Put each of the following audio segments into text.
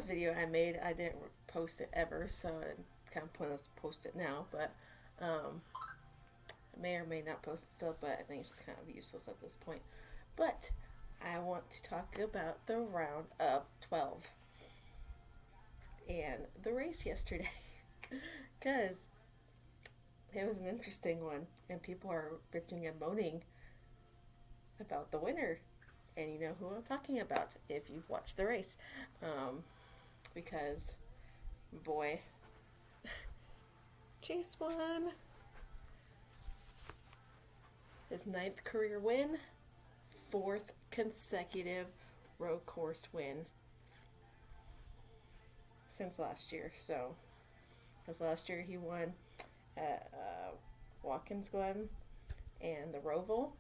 video I made, I didn't post it ever, so it's kind of pointless to post it now. But I may or may not post it still, but I think it's just kind of useless at this point. But I want to talk about the round of 12 and the race yesterday because it was an interesting one, and people are bitching and moaning about the winner. And you know who I'm talking about if you've watched the race. Because, boy, Chase won his ninth career win, fourth consecutive road course win since last year. So, because last year he won at Watkins Glen and the Roval.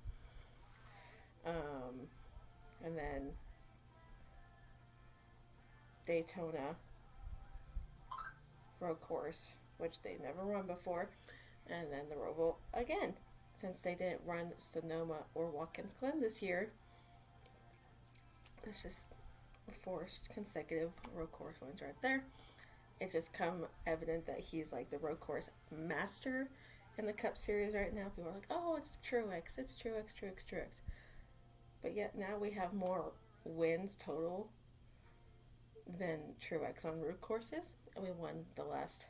And then Daytona road course, which they never run before, and then the Roval again, since they didn't run Sonoma or Watkins Glen this year. It's just four consecutive road course wins right there. It's just come evident that he's like the road course master in the Cup Series right now. People are like, oh, it's Truex, it's Truex, Truex, Truex. But yet now we have more wins total than Truex on road courses. And we won the last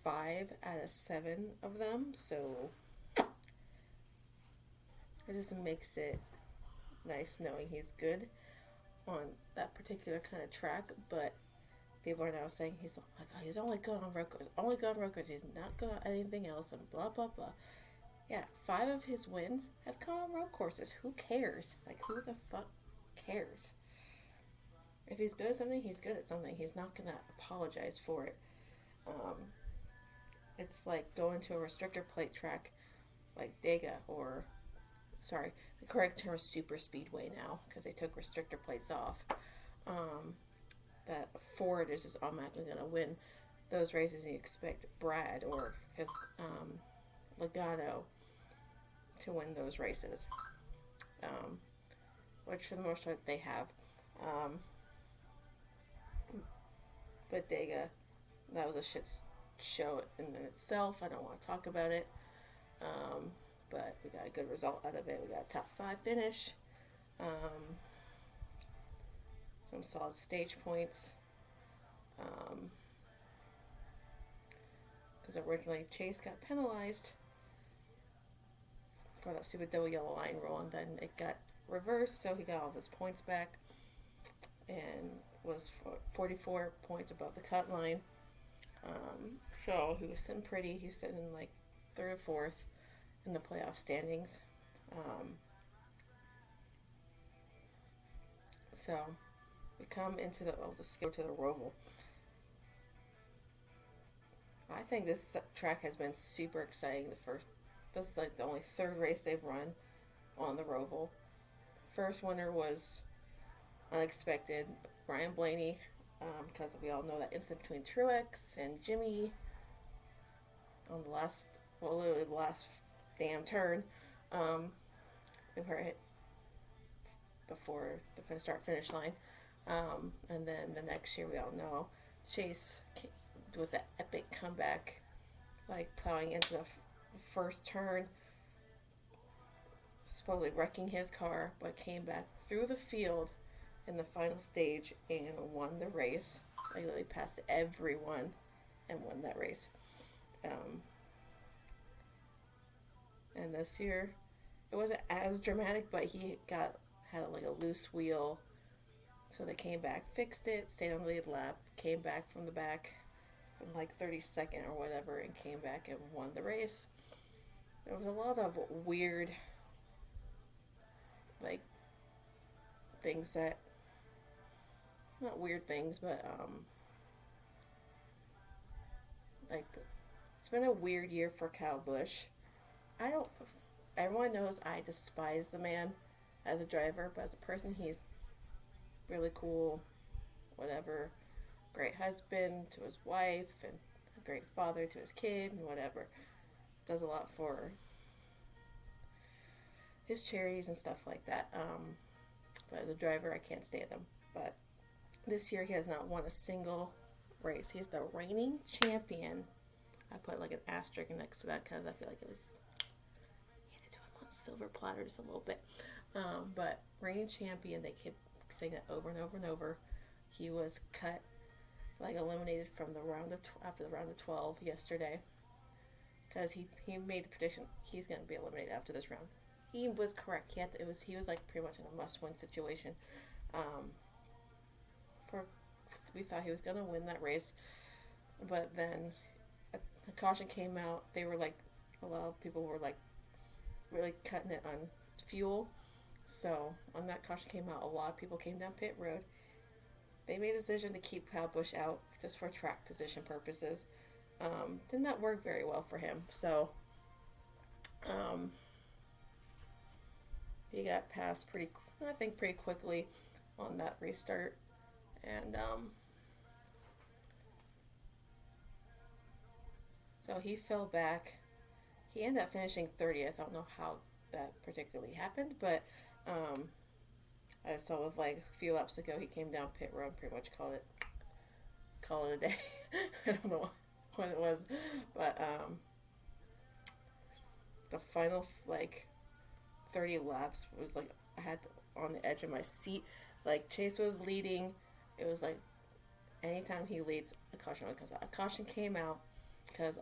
5 out of 7 of them. So it just makes it nice knowing he's good on that particular kind of track. But people are now saying he's like, oh, he's only good on road courses, only good on road courses, he's not good on anything else, and blah, blah, blah. Yeah, 5 of his wins have come on road courses. Who cares? Like, who the fuck cares? If he's good at something, he's good at something. He's not going to apologize for it. It's like going to a restrictor plate track like Dega, or, sorry, the correct term is super speedway now because they took restrictor plates off. That Ford is just automatically going to win those races, and you expect Brad or Logano to win those races, which for the most part they have. But Dega, that was a shit show in itself. I don't want to talk about it. But we got a good result out of it. We got a top 5 finish. Some solid stage points. Because originally Chase got penalized for that stupid double yellow line rule, and then it got reversed, so he got all of his points back and was 44 points above the cut line. So he was sitting pretty. He was sitting in like 3rd or 4th in the playoff standings. So we come into I'll just go to the Roval. I think this track has been super exciting. This is like the only 3rd race they've run on the Roval. First winner was unexpected, Brian Blaney, because we all know that incident between Truex and Jimmy on literally the last damn turn, before the start-finish line. And then the next year, we all know Chase with that epic comeback, like plowing into the first turn, supposedly wrecking his car, but came back through the field in the final stage and won the race. Like, literally passed everyone and won that race. And this year, it wasn't as dramatic, but he had like a loose wheel, so they came back, fixed it, stayed on the lead lap, came back from the back in like 32nd or whatever, and came back and won the race. There was a lot of weird, like, things that, not weird things, but like, it's been a weird year for Kyle Busch. Everyone knows I despise the man as a driver, but as a person, he's really cool, whatever, great husband to his wife, and a great father to his kid, and whatever. Does a lot for his charities and stuff like that. But as a driver, I can't stand him. But This year he has not won a single race. He's the reigning champion. I put like an asterisk next to that because I feel like it was, he had to do him on silver platters a little bit. But reigning champion, they kept saying that over and over and over. He was cut, like eliminated from the round of after the round of 12 yesterday, because he made the prediction he's going to be eliminated after this round. He was correct. He was like pretty much in a must-win situation. For we thought he was going to win that race, but then a caution came out. They were like, a lot of people were like really cutting it on fuel. So when that caution came out, a lot of people came down pit road. They made a decision to keep Kyle Busch out just for track position purposes. Did not work very well for him. So he got passed pretty quickly on that restart. And so he fell back. He ended up finishing 30th. I don't know how that particularly happened, but I saw with like a few laps ago he came down pit road, pretty much called it a day. I don't know what it was, but the final like 30 laps was like I had on the edge of my seat. Like Chase was leading. It was like anytime he leads, a caution comes out. A caution came out because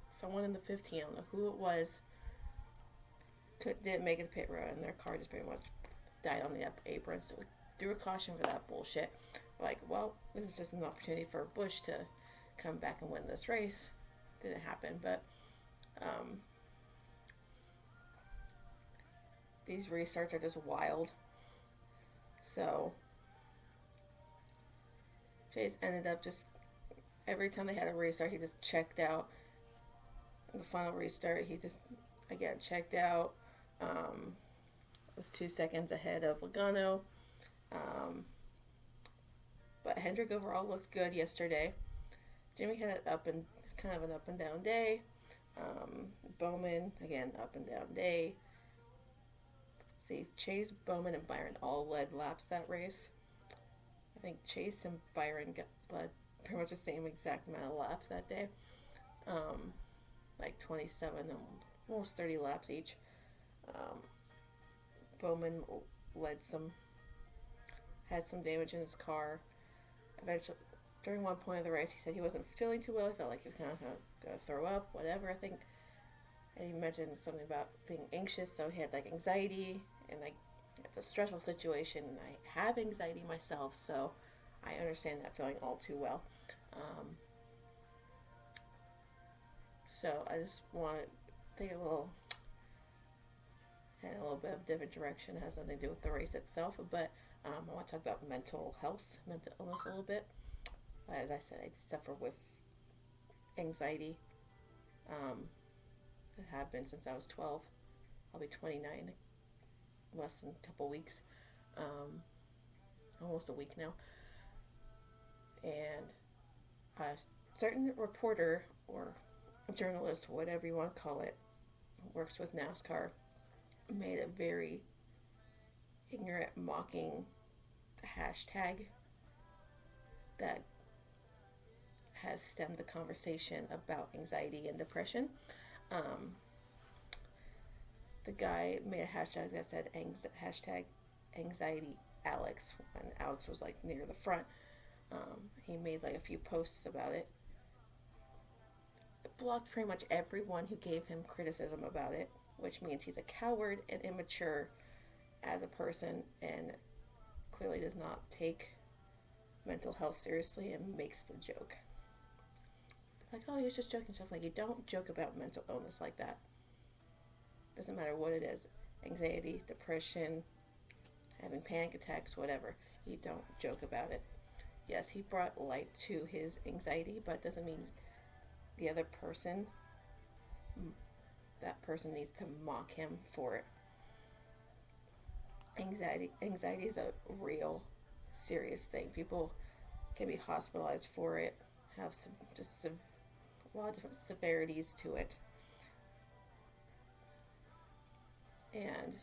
someone in the 15, I don't know who it was, didn't make it to pit road, and their car just pretty much died on the apron. So we threw a caution for that bullshit. Like, well, this is just an opportunity for Busch to come back and win this race. Didn't happen, but these restarts are just wild. So Chase ended up just every time they had a restart, he just checked out. In the final restart, he just again checked out. Was 2 seconds ahead of Logano. But Hendrick overall looked good yesterday. Jimmy had kind of an up and down day. Bowman, again, up and down day. Let's see, Chase, Bowman, and Byron all led laps that race. I think Chase and Byron led pretty much the same exact amount of laps that day. Like 27 and almost 30 laps each. Bowman had some damage in his car. Eventually, during one point of the race, he said he wasn't feeling too well. He felt like he was kind of going to throw up, whatever, I think. And he mentioned something about being anxious, so he had like anxiety, and like it's a stressful situation, and I have anxiety myself, so I understand that feeling all too well. So I just want to take a little bit of different direction. It has nothing to do with the race itself, but I want to talk about mental illness a little bit. As I said, I suffer with anxiety. I have been since I was 12. I'll be 29 in less than a couple weeks. Almost a week now. And a certain reporter or journalist, whatever you want to call it, works with NASCAR, made a very ignorant, mocking hashtag that has stemmed the conversation about anxiety and depression. The guy made a hashtag that said hashtag anxiety Alex, when Alex was like near the front. He made like a few posts about it. It blocked pretty much everyone who gave him criticism about it, which means he's a coward and immature as a person and clearly does not take mental health seriously and makes it a joke. Like, oh, he was just joking. Stuff like, you don't joke about mental illness like that. Doesn't matter what it is. Anxiety, depression, having panic attacks, whatever. You don't joke about it. Yes, he brought light to his anxiety, but it doesn't mean the other person, that person needs to mock him for it. Anxiety is a real serious thing. People can be hospitalized for it, have a lot of different severities to it. And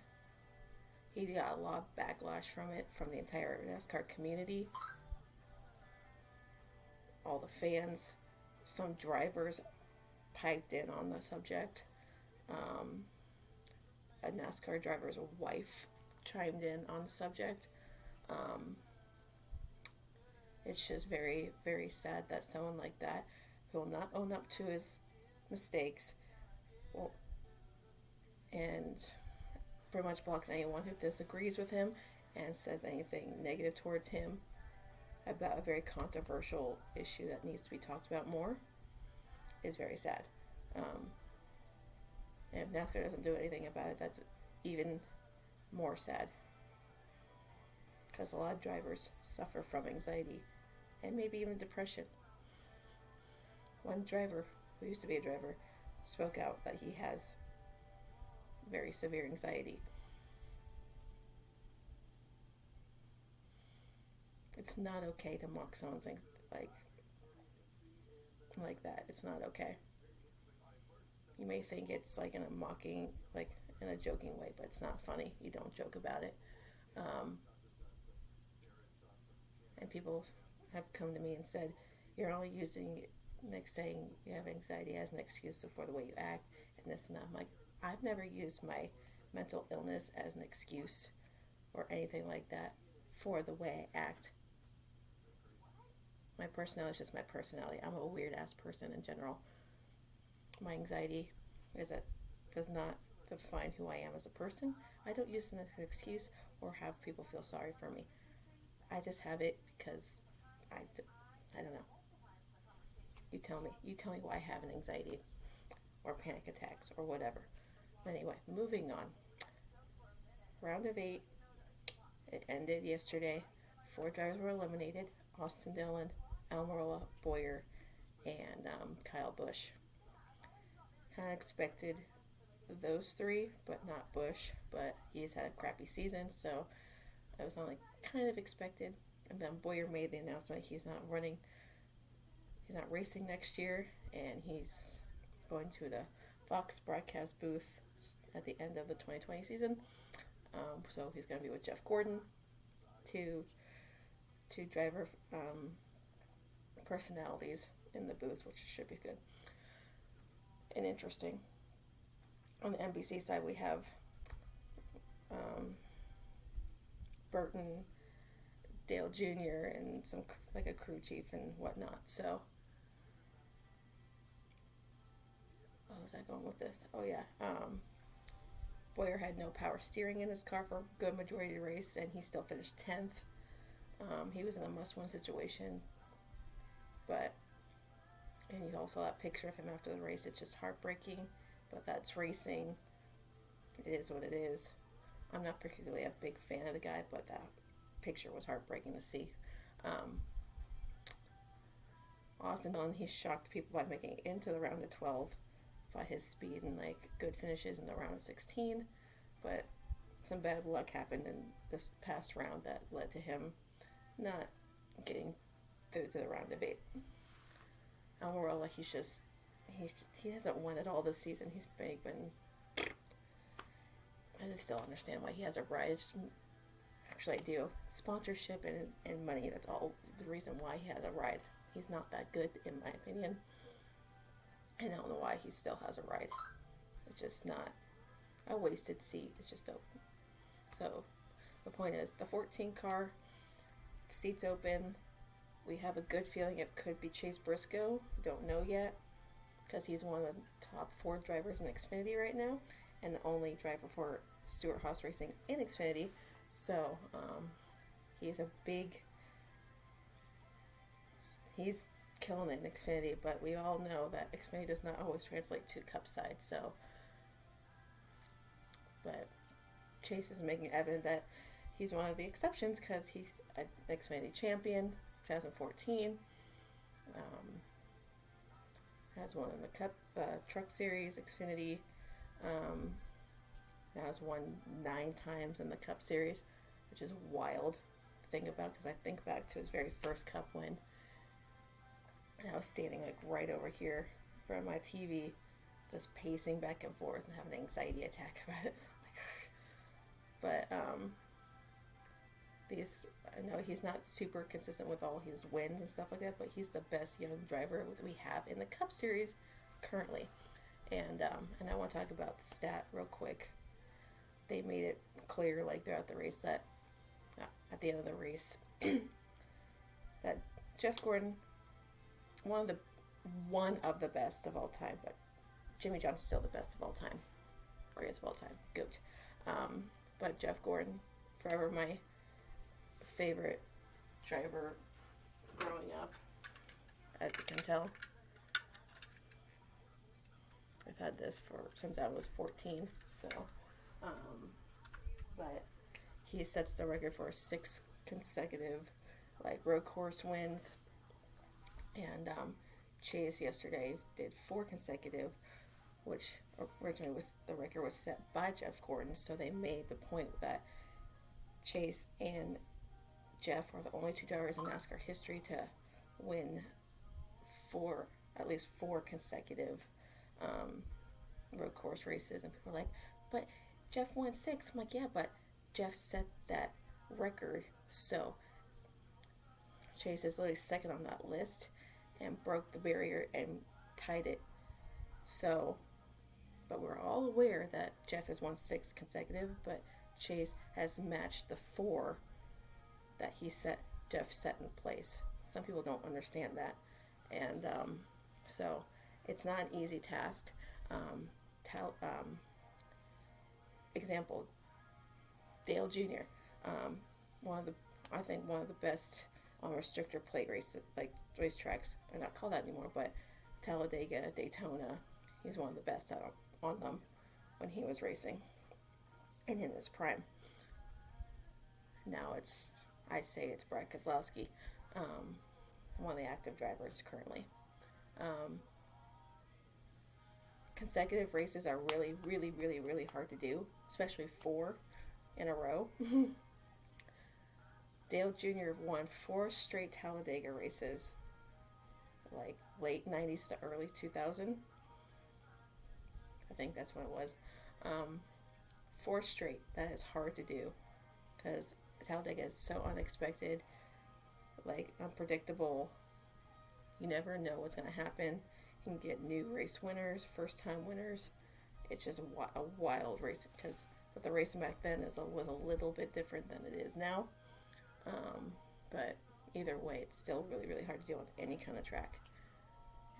he got a lot of backlash from it from the entire NASCAR community, all the fans. Some drivers piped in on the subject. Um, a NASCAR driver's wife chimed in on the subject. Um, it's just very, very sad that someone like that, who will not own up to his mistakes, will, and pretty much blocks anyone who disagrees with him and says anything negative towards him about a very controversial issue that needs to be talked about more, is very sad. Um, and if NASCAR doesn't do anything about it, that's even more sad. Because a lot of drivers suffer from anxiety and maybe even depression. One driver, who used to be a driver, spoke out that he has very severe anxiety. It's not okay to mock someone's like that. It's not okay. You may think it's like in a mocking, like in a joking way, but it's not funny. You don't joke about it. Um, and people have come to me and said, you're only using next saying you have anxiety as an excuse for the way you act and this and that. I'm like, I've never used my mental illness as an excuse or anything like that for the way I act. My personality is just my personality. I'm a weird ass person in general. My anxiety does not define who I am as a person. I don't use it as an excuse or have people feel sorry for me. I just have it because I don't know. You tell me. You tell me why I have an anxiety or panic attacks or whatever. Anyway, moving on. Round of 8. It ended yesterday. 4 drivers were eliminated. Austin Dillon, Almirola, Boyer, and Kyle Busch. Kind of expected those 3, but not Busch. But he's had a crappy season, so it was only kind of expected. And then Boyer made the announcement he's not racing next year, and he's going to the Fox broadcast booth at the end of the 2020 season. So he's going to be with Jeff Gordon, two driver personalities in the booth, which should be good and interesting. On the NBC side, we have Burton, Dale Jr., and some like a crew chief and whatnot. So, what was I going with this? Oh yeah, Boyer had no power steering in his car for a good majority of the race, and he still finished 10th. He was in a must-win situation, and you also saw that picture of him after the race. It's just heartbreaking, but that's racing. It is what it is. I'm not particularly a big fan of the guy, but that picture was heartbreaking to see. Austin Dillon, he shocked people by making it into the round of 12 by his speed and good finishes in the round of 16, but some bad luck happened in this past round that led to him not getting through to the round of 8. Almirola, he hasn't won at all this season. He's been I just still understand why he has a ride. Actually, I do. Sponsorship and money, that's all the reason why he has a ride. He's not that good, in my opinion. And I don't know why he still has a ride. It's just not a wasted seat. It's just open. So, the point is, the 14 car, seat's open. We have a good feeling it could be Chase Briscoe. We don't know yet, because he's one of the top 4 drivers in Xfinity right now, and the only driver for Stewart-Haas Racing in Xfinity. So, he's killing it in Xfinity, but we all know that Xfinity does not always translate to Cup side. So, but Chase is making it evident that he's one of the exceptions, because he's an Xfinity champion, 2014. Has won in the Cup Truck Series, Xfinity. Has won 9 times in the Cup Series, which is wild to think about, because I think back to his very first Cup win, and I was standing right over here from my TV, just pacing back and forth and having an anxiety attack about it. But these, I know he's not super consistent with all his wins and stuff like that, but he's the best young driver that we have in the Cup Series currently. And I want to talk about the stat real quick. They made it clear, like throughout the race, that at the end of the race, that Jeff Gordon, one of the best of all time, but Jimmy John's still the best of all time, greatest of all time, goat. But Jeff Gordon, forever my favorite driver growing up, as you can tell. I've had this since I was 14, so but he sets the record for 6 consecutive road course wins, and Chase yesterday did 4 consecutive, which originally the record was set by Jeff Gordon. So they made the point that Chase and Jeff are the only 2 drivers in NASCAR history to win at least 4 consecutive road course races. And people are like, but Jeff won 6. I'm like, yeah, but Jeff set that record. So Chase is literally second on that list and broke the barrier and tied it. So, but we're all aware that Jeff has won 6 consecutive, but Chase has matched the 4 that Jeff set in place. Some people don't understand that. And so it's not an easy task. Example, Dale Jr., I think one of the best on restrictor plate racetracks. They're not called that anymore, but Talladega, Daytona, he's one of the best on them when he was racing and in his prime. Now I say it's Brad Keselowski, one of the active drivers currently. Consecutive races are really, really, really, really hard to do, especially 4 in a row. Dale Jr. won 4 straight Talladega races, late 90s to early 2000. I think that's when it was. 4 straight. That is hard to do because Talladega is so unexpected, unpredictable. You never know what's going to happen. You can get new race winners, first-time winners. It's just a wild race but the racing back then was a little bit different than it is now. But either way, it's still really, really hard to do on any kind of track.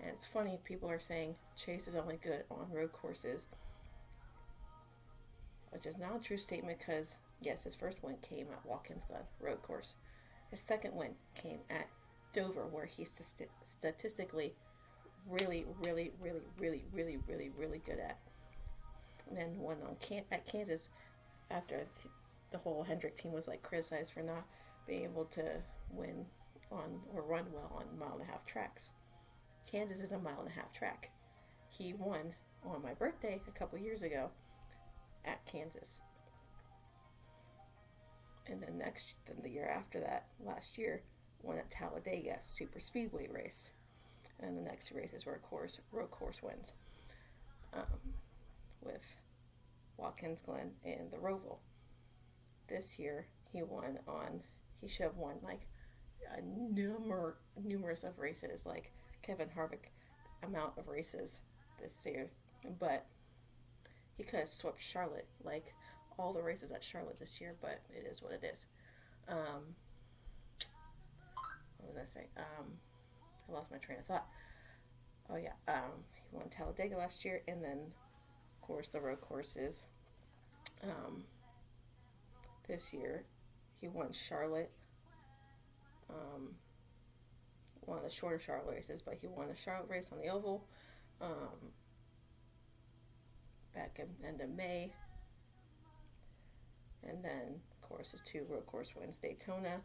And it's funny, people are saying Chase is only good on road courses, which is not a true statement because, yes, his first win came at Watkins Glen road course. His second win came at Dover, where he's statistically really, really, really, really, really, really, really good at. And then won at Kansas after the whole Hendrick team was criticized for not being able to win on or run well on 1.5-mile tracks. Kansas is a 1.5-mile track. He won on my birthday a couple years ago at Kansas. And then the year after that, last year, won at Talladega super speedway race. And the next races were road course wins with Watkins Glen and the Roval. This year he should have won numerous of races, like Kevin Harvick amount of races this year, but he could have swept Charlotte, all the races at Charlotte this year, but it is what it is. What was I saying? I lost my train of thought. Oh yeah, he won Talladega last year, and then of course the road courses. This year he won Charlotte, one of the shorter Charlotte races, but he won a Charlotte race on the oval back in end of May. And then, of course, his 2 road course wins, Daytona,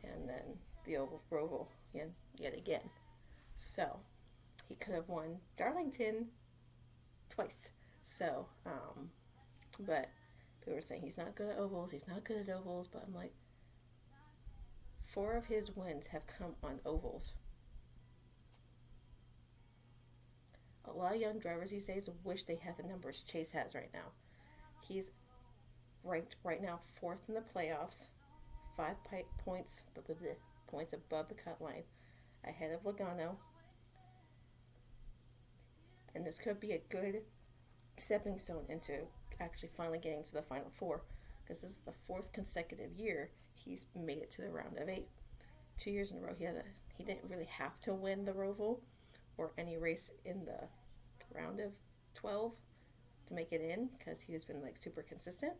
and then the Roval yet again. So, he could have won Darlington twice. So, but people were saying he's not good at ovals, but I'm like, 4 of his wins have come on ovals. A lot of young drivers these days wish they had the numbers Chase has right now. He's ranked right now fourth in the playoffs, 5 points, points above the cut line, ahead of Logano. And this could be a good stepping stone into actually finally getting to the Final Four, because this is the fourth consecutive year he's made it to the round of 8. 2 years in a row, he didn't really have to win the Roval or any race in the round of 12 to make it in, because he's been like super consistent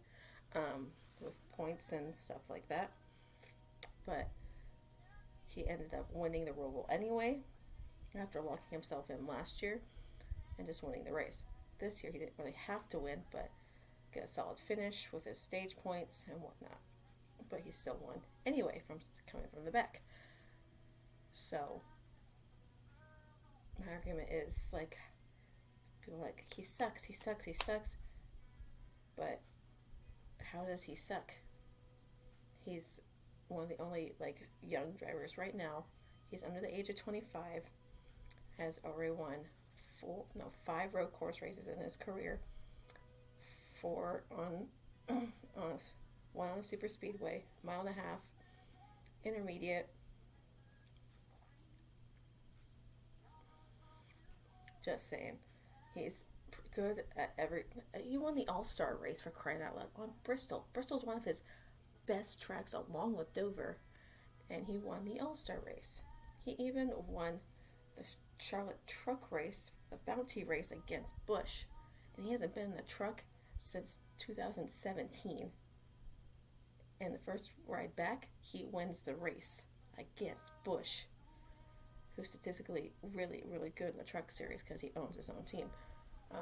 with points and stuff like that. But he ended up winning the Roval anyway after locking himself in last year and just winning the race. This year he didn't really have to win, but got a solid finish with his stage points and whatnot. But he still won anyway from coming from the back. So my argument is like, people are like, he sucks. But how does he suck? He's one of the only like young drivers right now. He's under the age of 25, has already won 5 road course races in his career. 4 on one on a super speedway, 1.5 miles, intermediate. Just saying, he's good at every. He won the All-Star race, for crying out loud, on Bristol. Bristol's one of his best tracks, along with Dover, and he won the All-Star race. He even won the Charlotte truck race, the Bounty race against Busch, and he hasn't been in a truck since 2017. And the first ride back, he wins the race against Busch, who's statistically really, really good in the truck series because he owns his own team. I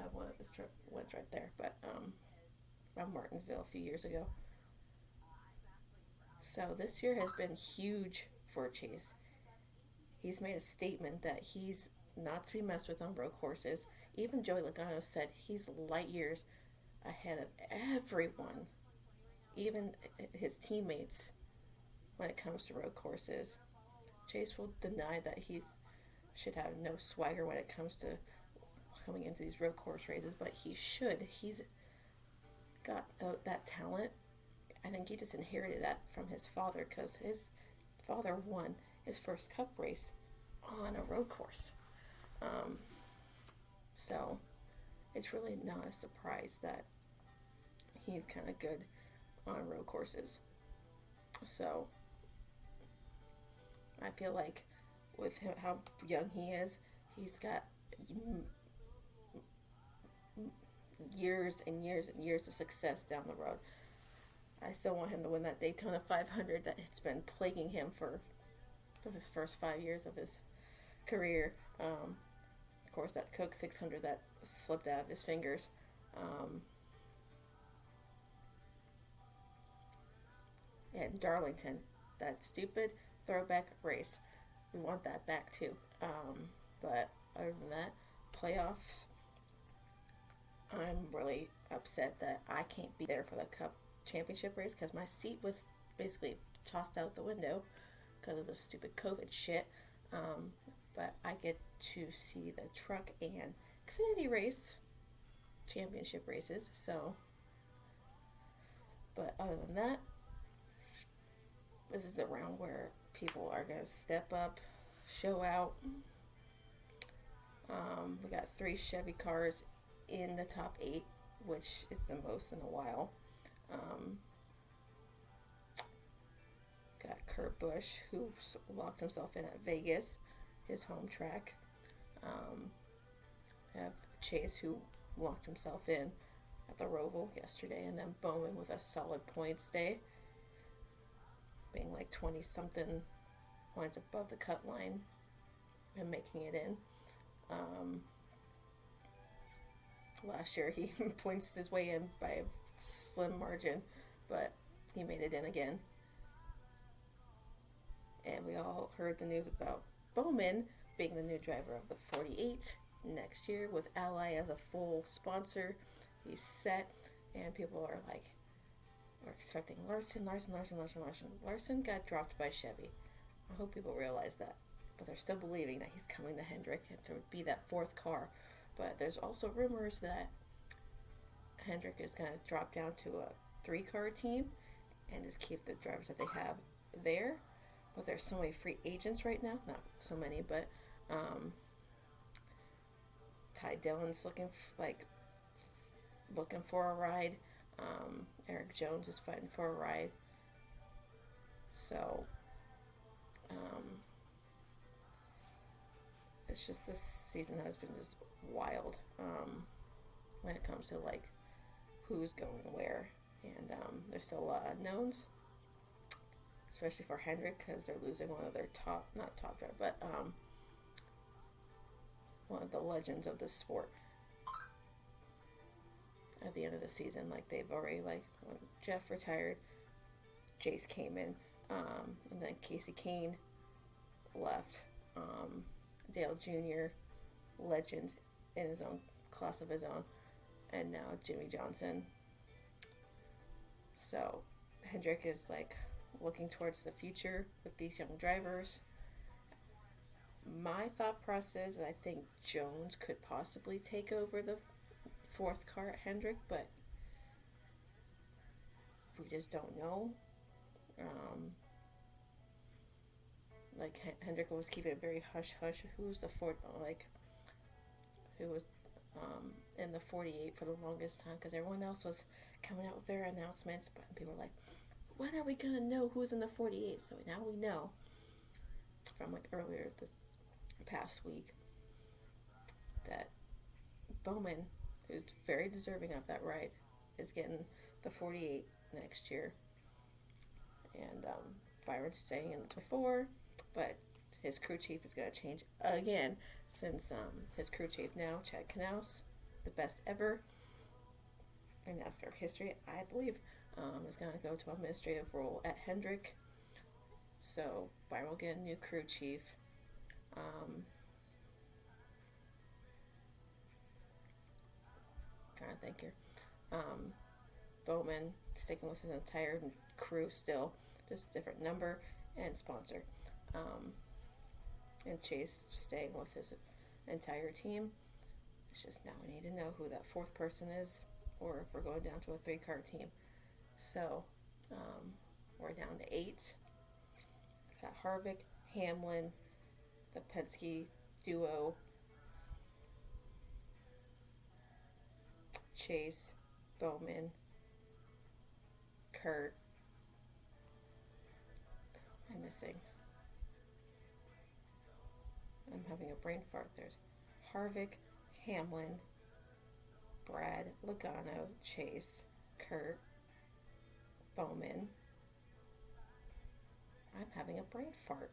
have one of his truck wins right there, but from Martinsville a few years ago. So this year has been huge for Chase. He's made a statement that he's not to be messed with on road courses. Even Joey Logano said he's light years ahead of everyone, even his teammates, when it comes to road courses. Chase will deny that he should have no swagger when it comes to coming into these road course races, but he should. He's got that talent. I think he just inherited that from his father, because his father won his first cup race on a road course. So it's really not a surprise that he's kind of good on road courses. So I feel like with him, how young he is, he's got years and years and years of success down the road. I still want him to win that Daytona 500 that it's been plaguing him for his first 5 years of his career. Of course, that Coke 600 that slipped out of his fingers. And Darlington, that stupid throwback race. We want that back too. But other than that, playoffs, I'm really upset that I can't be there for the Cup Championship race, because my seat was basically tossed out the window because of the stupid COVID shit. But I get to see the truck and Xfinity race championship races. So, but other than that, this is a round where people are going to step up, show out. We got 3 Chevy cars in the top 8, which is the most in a while. Got Kurt Busch, who locked himself in at Vegas, his home track. Have Chase, who locked himself in at the Roval yesterday, and then Bowman with a solid points day, being like 20-something points above the cut line and making it in. Last year he points his way in by a slim margin, but he made it in again. And we all heard the news about Bowman being the new driver of the 48 next year with Ally as a full sponsor. He's set, and people are like, we're expecting Larson. Larson got dropped by Chevy. I hope people realize that. But they're still believing that he's coming to Hendrick and to be that 4th car. But there's also rumors that Hendrick is going to drop down to a 3-car team and just keep the drivers that they have there. But there's so many free agents right now. Not so many, but Ty Dillon's looking for a ride. Eric Jones is fighting for a ride. So it's just, this season has been just wild when it comes to who's going where, and there's still a lot of unknowns, especially for Hendrick because they're losing one of their not top driver, but one of the legends of the sport at the end of the season. They've already, when Jeff retired, Jace came in, and then Casey Kane left. Dale Jr., legend in his own class of his own, and now Jimmy Johnson. So Hendrick is looking towards the future with these young drivers. My thought process is I think Jones could possibly take over the 4th car at Hendrick, but we just don't know. Hendrick was keeping it very hush hush. Who was the who was in the 48 for the longest time? Because everyone else was coming out with their announcements, but people were like, "When are we gonna know who's in the 48?" So now we know from earlier this past week that Bowman, who's very deserving of that ride, is getting the 48 next year, and Byron's staying in the 24. But his crew chief is going to change again, since his crew chief now, Chad Knaus, the best ever in NASCAR history, I believe, is going to go to an administrative role at Hendrick. So Byron will get a new crew chief. Trying to think here. Bowman sticking with his entire crew still, just different number and sponsor. And Chase staying with his entire team. It's just now we need to know who that 4th person is, or if we're going down to a 3-car team. So we're down to 8. We've got Harvick, Hamlin, the Penske duo, Chase, Bowman, Kurt. What am I missing? I'm having a brain fart. There's Harvick, Hamlin, Brad, Logano, Chase, Kurt, Bowman. I'm having a brain fart.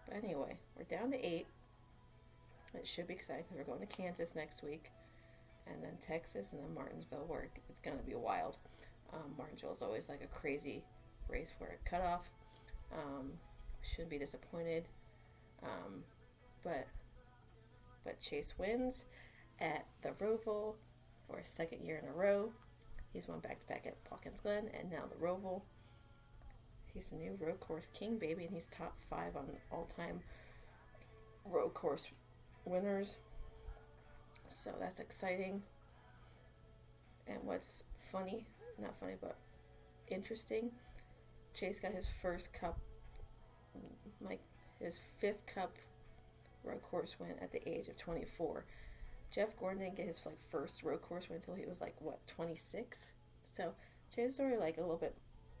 But anyway, we're down to 8. It should be exciting because we're going to Kansas next week, and then Texas, and then Martinsville, where it's going to be wild. Martinsville is always a crazy race for a cutoff. Shouldn't be disappointed. But Chase wins at the Roval for a 2nd year in a row. He's won back-to-back at Watkins Glen, and now the Roval. He's the new road course king, baby, and he's top 5 on all-time road course winners. So that's exciting. And what's funny, not funny, but interesting, Chase got his first Cup, his 5th Cup road course win at the age of 24. Jeff Gordon didn't get his first road course win until he was 26. So Chase is already a little bit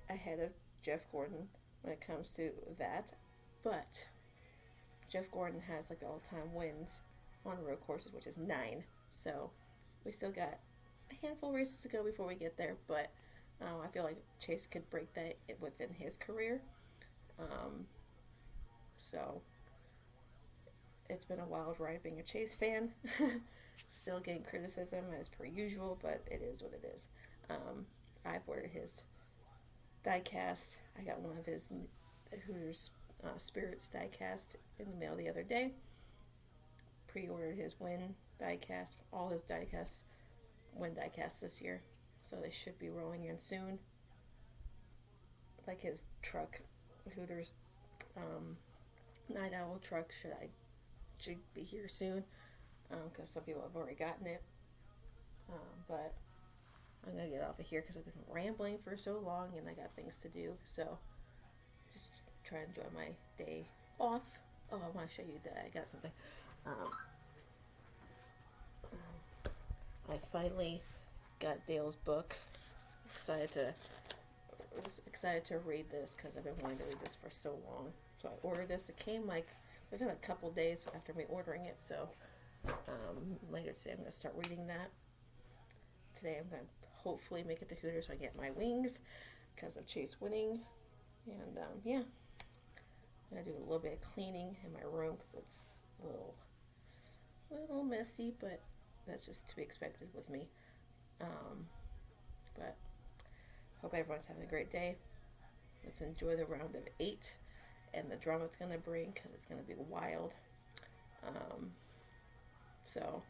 ahead of Jeff Gordon when it comes to that. But Jeff Gordon has the all-time wins on road courses, which is 9. So we still got a handful of races to go before we get there. But I feel like Chase could break that within his career. So it's been a wild ride being a Chase fan. Still getting criticism as per usual, but it is what it is. I've ordered his diecast. I got one of his Hooters Spirits diecast in the mail the other day. Pre-ordered his Win diecast. All his diecasts, Win diecasts this year. So they should be rolling in soon. His truck, Hooters Night Owl truck, should be here soon. Because some people have already gotten it. But I'm going to get off of here because I've been rambling for so long and I got things to do. So just try and enjoy my day off. Oh, I want to show you that I got something. Um, I finally got Dale's book. Was excited to read this because I've been wanting to read this for so long. So I ordered this. It came like within a couple days after me ordering it. So later today I'm going to start reading that. Today I'm going to hopefully make it to Hooters so I get my wings because of Chase winning. And yeah, I'm going to do a little bit of cleaning in my room because it's a little messy, but that's just to be expected with me. But hope everyone's having a great day. Let's enjoy the round of 8 and the drama it's going to bring because it's going to be wild. So